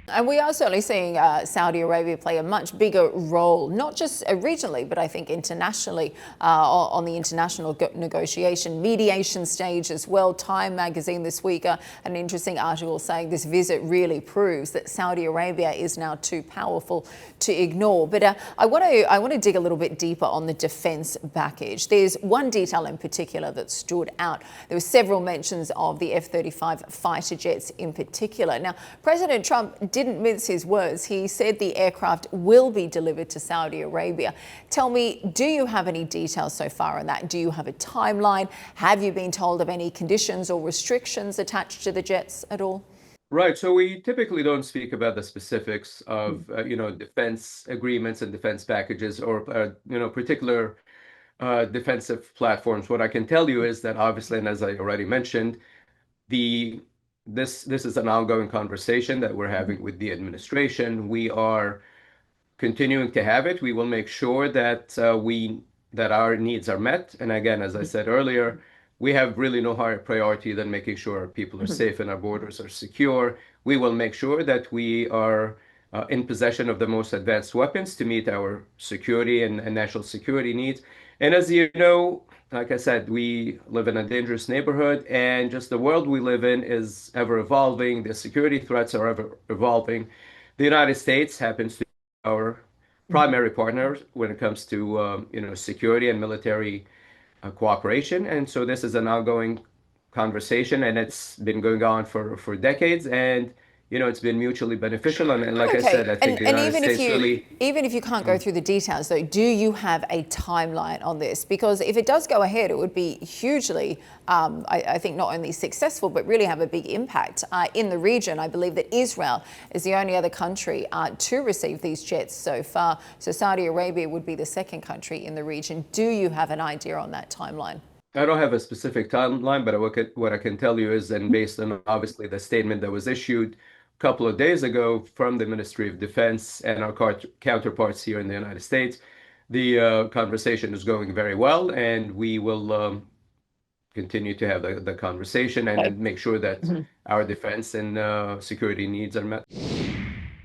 And we are certainly seeing Saudi Arabia play a much bigger role, not just regionally, but I think internationally on the international negotiation, mediation stage as well. Time magazine this week, an interesting article saying this visit really proves that Saudi Arabia is now too powerful to ignore. But I want to dig a little bit deeper on the defence package. There's one detail in particular that stood out. There were several mentions of the F-35 fighter jets in particular. Now, President Trump didn't mince his words. He said the aircraft will be delivered to Saudi Arabia. Tell me, do you have any details so far on that? Do you have a timeline? Have you been told of any conditions or restrictions attached to the jets at all? Right. So we typically don't speak about the specifics of, defense agreements and defense packages or, particular defensive platforms. What I can tell you is that obviously, and as I already mentioned, the this is an ongoing conversation that we're having with the administration. We are continuing to have it. We will make sure that that our needs are met. And again, as I said earlier, we have really no higher priority than making sure our people are safe and our borders are secure. We will make sure that we are in possession of the most advanced weapons to meet our security and national security needs. And as you know, like I said, we live in a dangerous neighborhood, and just the world we live in is ever evolving. The security threats are ever evolving. The United States happens to be our primary partner when it comes to security and military cooperation, and so this is an ongoing conversation, and it's been going on for decades, and it's been mutually beneficial. And like I said, Okay, I think the and United States really. even if you can't go through the details, though, do you have a timeline on this? Because if it does go ahead, it would be hugely, I think, not only successful, but really have a big impact in the region. I believe that Israel is the only other country to receive these jets so far. So Saudi Arabia would be the second country in the region. Do you have an idea on that timeline? I don't have a specific timeline, but what I can tell you is, and based on obviously the statement that was issued a couple of days ago from the Ministry of Defense and our counterparts here in the United States, the conversation is going very well, and we will continue to have the conversation and make sure that our defense and security needs are met.